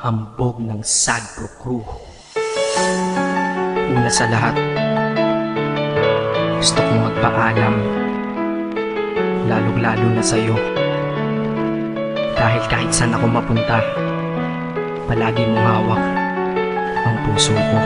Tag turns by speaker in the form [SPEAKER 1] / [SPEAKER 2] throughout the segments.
[SPEAKER 1] hambog ng Sagpro Crew. Una sa lahat, gusto kong magpaalam, lalong-lalo na sa'yo. Dahil kahit saan ako mapunta, palagi mong hawak ang puso ko.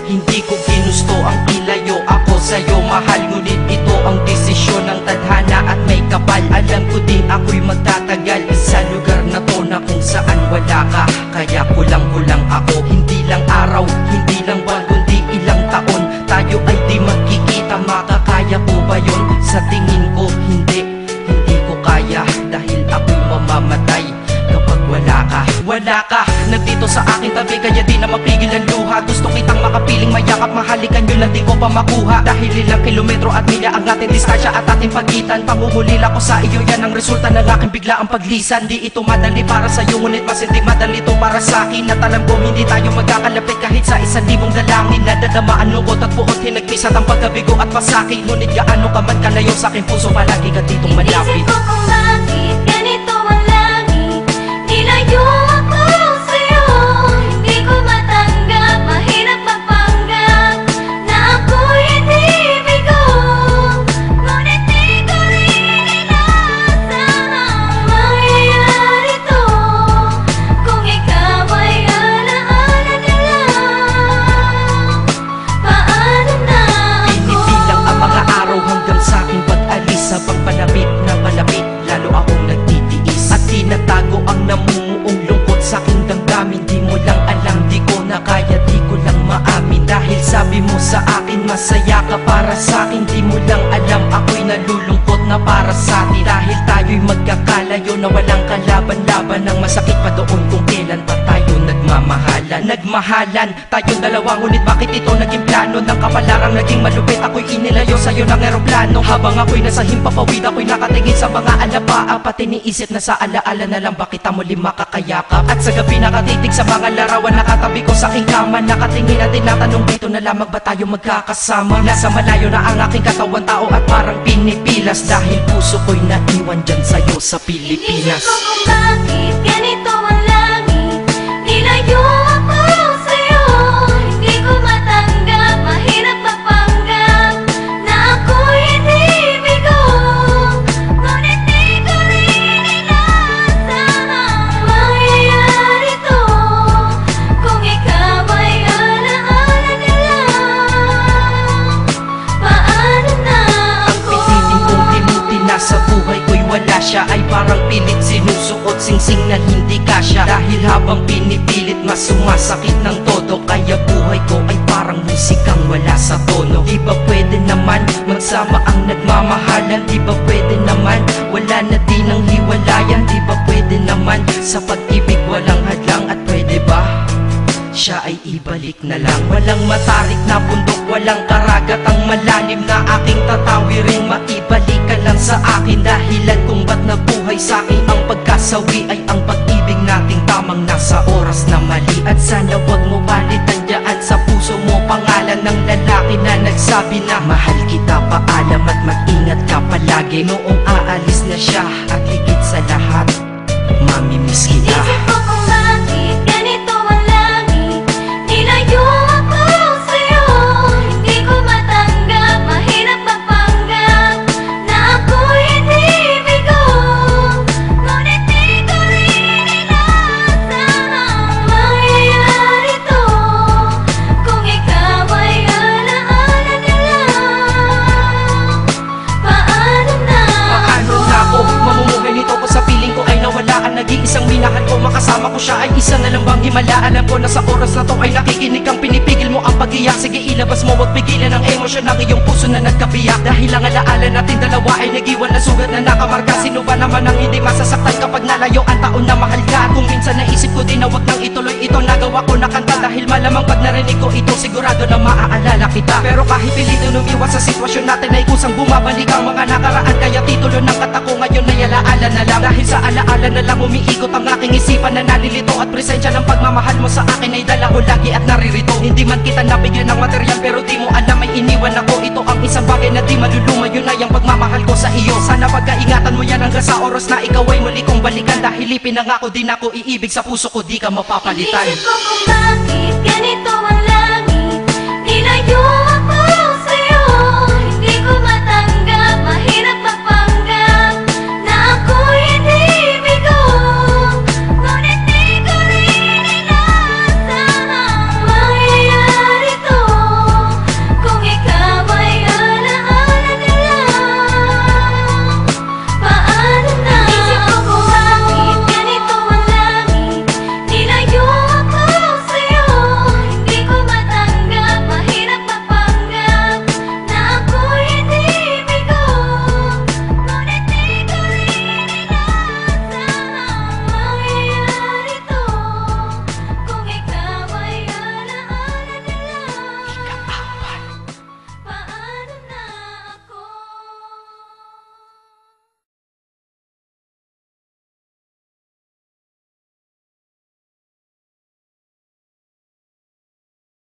[SPEAKER 2] Hindi ko ginusto ang ilayo ako sa'yo, mahal. Ngunit ito ang desisyon ng tadhana at may kapal. Alam ko din ako'y magtatagal sa lugar na to na kung saan wala ka. Kaya kulang-kulang ako, hindi lang araw, hindi lang buwan, kundi ilang taon. Tayo ay di magkikita, makakaya ko ba yun? Sa tingin ko hindi ko kaya. Dahil ako'y mamamatay kapag wala ka. Wala ka, nandito sa aking tabi, kaya di na mapigil ang luha. Gusto kitang makapiling, mayakap, mahalikan yun lang di ko pa makuha. Dahil ilang kilometro at milya ang ating distansya at ating pagitan. Pangungulila ko sa iyo, yan ang resulta ng aking biglaang paglisan. Di ito madali para sa'yo, ngunit mas hindi madali ito para sa'kin. At alam ko hindi tayo magkakalapit kahit sa 1,000 dalangin. Nadadama ang lungkot at buot, hinagpis at ang pagkabigo at pasakit. Ngunit gaano ka man kalayo sa aking puso, palagi ka ditong malapit.
[SPEAKER 3] Inisip ko kung bakit ganito ang langit, nilayo ako sa'yo. Hindi ko matanggap, mahirap magpanggap na ako'y hindi bigo. Ngunit di ko rin inaasahang mangyayari to. Kung ikaw ay alaala na lang, paano na ako?
[SPEAKER 2] Pinipilang ang mga araw hanggang sa aking pag-alis. Habang palapit na palapit, lalo akong nagtitiis. At tinatago ang namumuong lungkot sa aking damdamin. Di mo lang alam, di ko na kaya, di ko lang maamin. Dahil sabi mo sa akin, masaya ka para sa akin. Di mo lang alam, ako'y nalulungkot na para sa atin. Dahil tayo'y magkakalayo na walang kalaban-laban. Ang masakit pa doon kung kailan pa tayo nagmamahalan. Nagmahalan tayong dalawa, ngunit bakit ito naging plano? Ng kapalarang naging malupit, ako'y inilayo sa'yo ng eroplano. Habang ako'y nasa himpapawid, ako'y nakatingin sa mga alapaa. Pati niisip na sa alaala na lang bakit muli makakayakap. At sa gabi nakatitig sa mga larawan, nakatabi ko sa aking kama. Nakatingin at tinatanong, dito na lamang ba tayo magkakasama? Nasa malayo na ang aking katawan, tao at parang pinipilas. Dahil puso ko'y naiwan dyan sa'yo sa Pilipinas.
[SPEAKER 3] Inisip ko kung bakit ganito ang langit, nilayo ako sa'yo. Hindi ko matanggap, mahirap magpanggap na ako'y hindi bigo. Ngunit di ko rin inaasahang mangyayari to. Kung ikaw ay alaala na lang, paano na ako?
[SPEAKER 2] Pilitin kong limutin na sa buhay ko'y wala siya, ay parang pilit sinusuot, singsing na hindi kasya. Dahil habang pinipilit, mas sumasakit ng todo. Kaya buhay ko ay parang musikang wala sa tono. Di ba pwede naman magsama ang nagmamahalan? Di ba pwede naman wala na din ang hiwalayan? Di ba pwede naman sa pag-ibig walang hadlang? At pwede ba siya ay ibalik na lang? Walang matarik na bundok, walang karagat ang malalim na aking tatawirin. Maibalik ka lang sa akin, dahilan kung ba't nabuhay sa akin ang pagkasawi ay ang pag-ibig nating tamang nasa oras na mali. At sana wag mo palitan dyan sa puso mo pangalan ng lalaki na nagsabi na mahal kita, paalam at mag-ingat ka palagi. Noong aalis na siya at higit sa lahat, mamimiss kita.
[SPEAKER 3] Inisip ko kung bakit ganito ang langit, nilayo ako sa'yo. Hindi ko matanggap, mahirap magpanggap na ako'y hindi bigo. Ngunit di ko rin inaasahang mangyayari to. Kung ikaw ay alaala na lang, paano na
[SPEAKER 2] Paano na ako mamumuhay nito ko sa piling ko ay nawala ang nag-iisang minahal ko? Makasama ko siya ay isa na lang bang himala? Alam ko na sa oras na to ay nakikinig kang pinipigil mo ang pag-iyak. Sige ilabas mo, wag pigilan ang emosyon ng iyong puso na nagkabiyak. Dahil ang alaala natin dalawa ay nag-iwan na sugat na nakamarka. Sino ba naman ang hindi masasaktan kapag nalayo ang taon na mahal ka? Kung minsan naisip ko din na wag nang ituloy ito, nagawa ko na kanta. Dahil malamang pag narinig ko ito, sigurado na maaalala kita. Pero kahit pilitin umiwas sa sitwasyon natin ay kusang bumabalik ang mga nakaraan. Kaya titulo ng kata ko ngayon ay alaala na lang. Dahil sa alaala na lang umiikot ang aking isipan na nalilito. At presensya ng pagmamahal mo sa akin ay dala ko lagi at naririto. Hindi man kita nabigyan ng material, pero di mo alam ay iniwan ako. Ito ang Isang bagay na di maluluma, yun ay ang pagmamahal ko sa iyo. Sana pagkaingatan mo yan hanggang sa oras na ikaw ay muli kong balikan. Dahil ipinangako din ako iibig sa puso ko, di ka mapapalitan.
[SPEAKER 3] Inisip ko kung bakit ganito ang langit. Nilayo